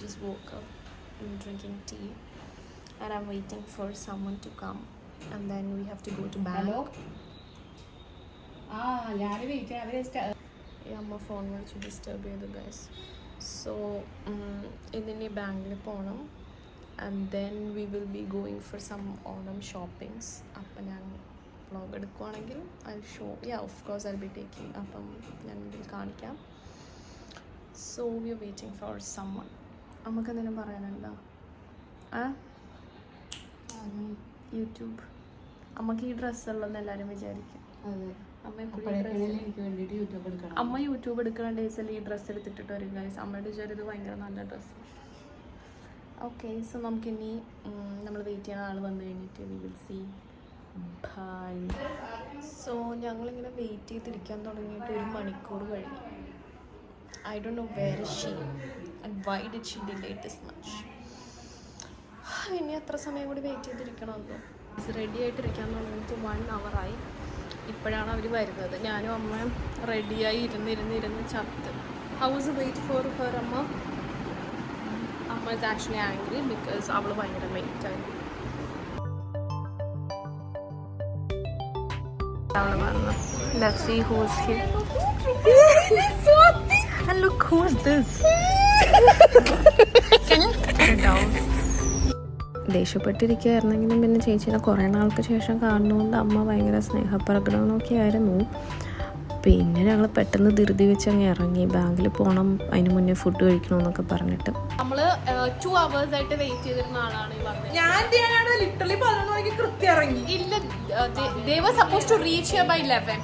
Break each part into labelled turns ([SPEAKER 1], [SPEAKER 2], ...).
[SPEAKER 1] just woke up. I'm drinking tea and I'm waiting for someone to come and then we have to go to bank.
[SPEAKER 2] Hello? ഞാന് wait അവരെ
[SPEAKER 1] അമ്മ phone വിളിച്ച് disturb ചെയ്തു guys. So ഇതിനി ബാങ്കിൽ പോകണം and then we will be going for some Onam shoppings. അപ്പം ഞാൻ വ്ളോഗ് എടുക്കുവാണെങ്കിൽ I show of course I be taking. അപ്പം ഞാൻ ഇതിൽ കാണിക്കാം. So we are waiting for summon. നമുക്ക് എന്തെങ്കിലും പറയാനുണ്ടോ? യൂട്യൂബ് അമ്മക്ക് ഈ ഡ്രസ്സുള്ളതെന്ന് എല്ലാവരും വിചാരിക്കും. അമ്മ യൂട്യൂബ് എടുക്കുന്ന ഡേയ്സിൽ ഈ ഡ്രസ്സ് എടുത്തിട്ട് വരും ഗൈസ്. അമ്മയുടെ വിചാരം ഇത് ഭയങ്കര നല്ല ഡ്രസ്സ്. ഓക്കെ, സോ നമുക്കിനി നമ്മൾ വെയിറ്റ് ചെയ്യുന്ന ആൾ വന്നു കഴിഞ്ഞിട്ട് we will see. Bye. So ഞങ്ങളിങ്ങനെ വെയിറ്റ് ചെയ്തിരിക്കാൻ തുടങ്ങിയിട്ട് 1 മണിക്കൂർ കഴിഞ്ഞു. I don't know where is she and why did she delay this much. ഇനി എത്ര സമയം കൂടി വെയിറ്റ് ചെയ്തിരിക്കണമെന്നോ. റെഡി ആയിട്ടിരിക്കാൻ തുടങ്ങിയിട്ട് 1 hour ആയി. ഇപ്പോഴാണ് അവർ വരുന്നത്. ഞാനും അമ്മയും റെഡിയായി ഇരുന്ന് ചത്ത്. How was wait for her അമ്മ? അമ്മ ഇസ് ആക്ച്വലി ആംഗ്രി ബിക്കോസ് അവൾ ഭയങ്കര ലേറ്റ് ആയി. അവൾ പറഞ്ഞു let's see who is here and look who is this. ദേഷ്യപ്പെട്ടിരിക്കുകയായിരുന്നെങ്കിലും പിന്നെ ചേച്ചിയുടെ കുറേ നാൾക്ക് ശേഷം കാണുന്നതുകൊണ്ട് അമ്മ ഭയങ്കര സ്നേഹപ്രകടനമൊക്കെ ആയിരുന്നു. പിന്നെ ഞങ്ങൾ പെട്ടെന്ന് ധൃതി വെച്ച് അങ്ങ് ഇറങ്ങി. ബാങ്കിൽ പോകണം, അതിന് മുന്നേ ഫുഡ് കഴിക്കണമെന്നൊക്കെ പറഞ്ഞിട്ട്. നമ്മൾ 2 hours ആയിട്ട് വെയിറ്റ് ചെയ്തിരുന്ന ആളാണ് ഈ പറഞ്ഞത്.
[SPEAKER 3] ഞാൻ ലിറ്ററലി 11 മണിക്ക് കൃത്യം ഇറങ്ങി.
[SPEAKER 1] ഇല്ല, they were supposed to reach here by 11.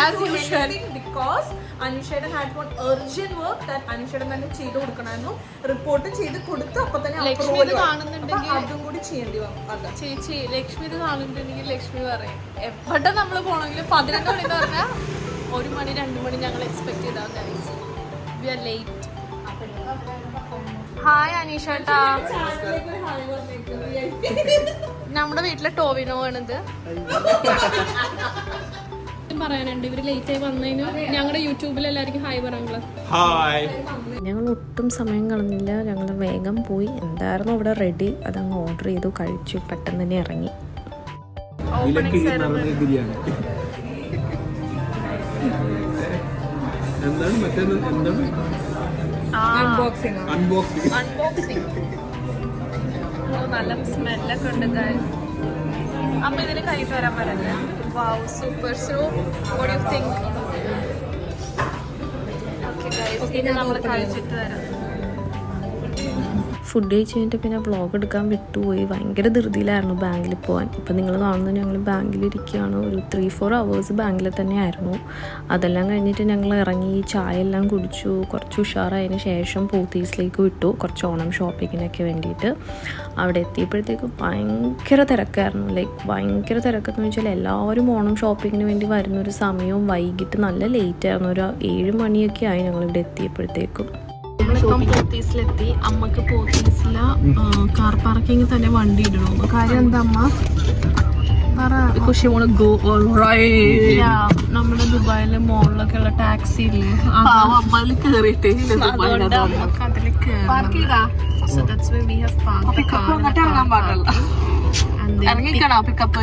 [SPEAKER 3] As usual, because അനുഷയുടെ had one urgent work that അനുഷയുടെ തന്നെ ചെയ്ത് കൊടുക്കണമായിരുന്നു. റിപ്പോർട്ട് ചെയ്ത് കൊടുത്ത് അപ്പൊ തന്നെ
[SPEAKER 1] ലക്ഷ്മി ഇത് കാണുന്നുണ്ടെങ്കിൽ
[SPEAKER 3] അതും കൂടി ചെയ്യേണ്ടി വന്നു.
[SPEAKER 1] ചേച്ചി ലക്ഷ്മി ഇത് കാണുന്നുണ്ടെങ്കിൽ ലക്ഷ്മി പറയും എവിടെ നമ്മൾ പോകണമെങ്കിലും 11 മണി എന്ന് പറഞ്ഞാൽ 1 മണി 2 മണി ഞങ്ങൾ എക്സ്പെക്ട് ചെയ്താൽ വി ആർ ലേറ്റ്. ഹായ് അനീഷേട്ടാ, നമ്മുടെ വീട്ടിലെ ടോവിനോ ആണിത്. പറയാനുണ്ട്, ഇവര് ലേറ്റ് ആയി വന്നതിന് ഞങ്ങളുടെ യൂട്യൂബിൽ എല്ലാവർക്കും ഹായ് പറയാങ്ങള്. ഞങ്ങൾ ഒട്ടും സമയം കളഞ്ഞില്ല, ഞങ്ങൾ വേഗം പോയി. എന്തായിരുന്നു അവിടെ റെഡി അതങ്ങ് ഓർഡർ ചെയ്തു, കഴിച്ചു, പെട്ടെന്ന് തന്നെ ഇറങ്ങി. നല്ല സ്മെല്ലൊക്കെ ഉണ്ട്. അപ്പൊ ഇതിന് കഴിട്ട് വരാൻ പറ്റില്ല. Wow, super. So, what do you think? Okay guys, ഇനി നമ്മൾ കഴിച്ചിട്ട് വരാം. ഫുഡ് കഴിച്ച് കഴിഞ്ഞിട്ട് പിന്നെ വ്ളോഗ് എടുക്കാൻ വിട്ടുപോയി. ഭയങ്കര ധൃതിയിലായിരുന്നു ബാങ്കിൽ പോകാൻ. ഇപ്പം നിങ്ങൾ കാണുന്നത് ഞങ്ങൾ ബാങ്കിലിരിക്കുകയാണ്. ഒരു 3-4 hours ബാങ്കിൽ തന്നെയായിരുന്നു. അതെല്ലാം കഴിഞ്ഞിട്ട് ഞങ്ങൾ ഇറങ്ങി ചായ എല്ലാം കുടിച്ചു. കുറച്ച് ഉഷാറായതിന് ശേഷം പോത്തീസിലേക്ക് വിട്ടു കുറച്ച് ഓണം ഷോപ്പിങ്ങിനൊക്കെ വേണ്ടിയിട്ട്. അവിടെ എത്തിയപ്പോഴത്തേക്കും ഭയങ്കര തിരക്കായിരുന്നു. ഭയങ്കര തിരക്കെന്ന് വെച്ചാൽ എല്ലാവരും ഓണം ഷോപ്പിങ്ങിന് വേണ്ടി വരുന്നൊരു സമയവും വൈകിട്ട് നല്ല ലേറ്റ് ആയിരുന്നു. ഒരു 7 മണിയൊക്കെ ആയി ഞങ്ങളിവിടെ എത്തിയപ്പോഴത്തേക്കും. നമ്മളിപ്പം പോത്തീസിലെത്തി. അമ്മക്ക് പോത്തീസിലെ കാർ പാർക്കിങ്ങിൽ തന്നെ വണ്ടി ഇടണോ? കാര്യം എന്താ അമ്മ നമ്മുടെ ദുബായിലെ മോളിലൊക്കെ ഉള്ള ടാക്സി ഇല്ലേ, അതുകൊണ്ട് അമ്മക്ക് അതിൽ കയറാം. So that's why we have parked the car and then pick up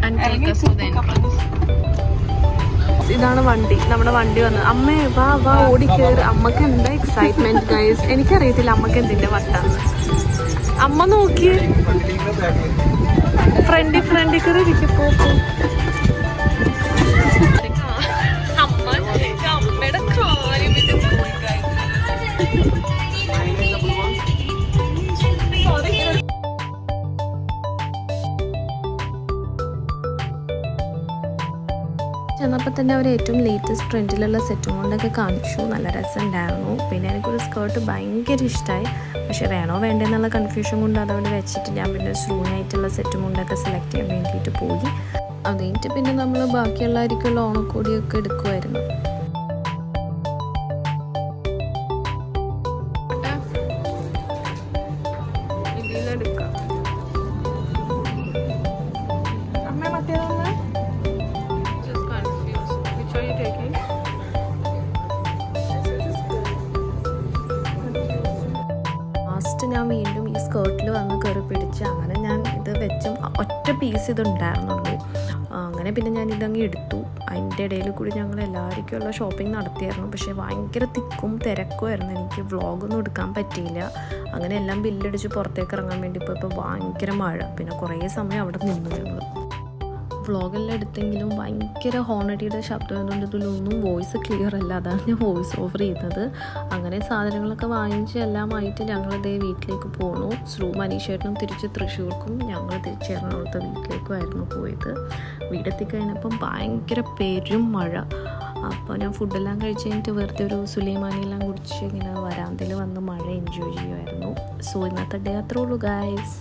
[SPEAKER 1] and take us to the entrance. ഇതാണ് വണ്ടി, നമ്മുടെ വണ്ടി വന്നത്. അമ്മേ വാ വാ ഓടിക്കേറി. അമ്മക്ക് എന്താ എക്സൈറ്റ്മെന്റ് ഗൈസ്, എനിക്കറിയത്തില്ല അമ്മക്ക് എന്തിന്റെ വട്ടാന്ന്. അമ്മ നോക്കി ഫ്രണ്ടി കയറി ഇരിക്കപ്പോ അമ്മയുടെ കാര്യം ചെന്നപ്പോൾ തന്നെ അവർ ഏറ്റവും ലേറ്റസ്റ്റ് ട്രെൻഡിലുള്ള സെറ്റും കൊണ്ടൊക്കെ കാണിച്ചു. നല്ല രസമുണ്ടായിരുന്നു. പിന്നെ എനിക്കൊരു സ്കേർട്ട് ഭയങ്കര ഇഷ്ടമായി. പക്ഷേ വേണോ വേണ്ടെന്നുള്ള കൺഫ്യൂഷൻ കൊണ്ട് അതവിടെ വെച്ചിട്ട് ഞാൻ പിന്നെ സൂണായിട്ടുള്ള സെറ്റും കൊണ്ടൊക്കെ സെലക്ട് ചെയ്യാൻ വേണ്ടിയിട്ട് പോയി. അത് കഴിഞ്ഞിട്ട് പിന്നെ നമ്മൾ ബാക്കിയുള്ളവർക്കുള്ള ഓണക്കോടിയൊക്കെ എടുക്കുമായിരുന്നു. ഇതിലെടുക്കാം. അമ്മ മറ്റേതൊന്ന് taking ഞാൻ വീണ്ടും ഈ സ്കേർട്ടിൽ വന്ന് കയറി പിടിച്ച് അങ്ങനെ ഞാൻ ഇത് വെച്ചും ഒറ്റ പീസ് ഇതുണ്ടായിരുന്നുള്ളൂ. അങ്ങനെ പിന്നെ ഞാൻ ഇതങ്ങ് എടുത്തു. അതിൻ്റെ ഇടയിൽ കൂടി ഞങ്ങൾ എല്ലാവർക്കുമുള്ള ഷോപ്പിംഗ് നടത്തിയായിരുന്നു. പക്ഷേ ഭയങ്കര തിക്കും തിരക്കുമായിരുന്നു, എനിക്ക് വ്ളോഗൊന്നും എടുക്കാൻ പറ്റിയില്ല. അങ്ങനെ എല്ലാം ബില്ലടിച്ച് പുറത്തേക്ക് ഇറങ്ങാൻ വേണ്ടി ഇപ്പോൾ ഭയങ്കര മഴ, പിന്നെ കുറേ സമയം അവിടെ നിന്നു ഞങ്ങൾ. വ്ളോഗെല്ലാം എടുത്തെങ്കിലും ഭയങ്കര ഹോണടിയുടെ ശബ്ദം ആയതുകൊണ്ട് ഇതിലൊന്നും വോയിസ് ക്ലിയർ അല്ല, അതാണ് ഞാൻ വോയിസ് ഓവർ ചെയ്യുന്നത്. അങ്ങനെ സാധനങ്ങളൊക്കെ വാങ്ങിച്ച് എല്ലാമായിട്ട് ഞങ്ങളിതേ വീട്ടിലേക്ക് പോന്നു. മനീഷേട്ടനും തിരിച്ച് തൃശ്ശൂർക്കും ഞങ്ങൾ തിരിച്ച് എറണാകുളത്തെ വീട്ടിലേക്കുമായിരുന്നു പോയത്. വീടെത്തിക്കഴിഞ്ഞപ്പം ഭയങ്കര പെരും മഴ. അപ്പോൾ ഞാൻ ഫുഡെല്ലാം കഴിച്ച് കഴിഞ്ഞിട്ട് വെറുതെ ഒരു സുലൈമാനിയെല്ലാം കുടിച്ച് ഇങ്ങനെ വരാന്തയിൽ വന്ന് മഴ എൻജോയ് ചെയ്യുമായിരുന്നു. സോ ഇന്നത്തെ ഡേ അത്രേ ഉള്ളൂ ഗൈസ്.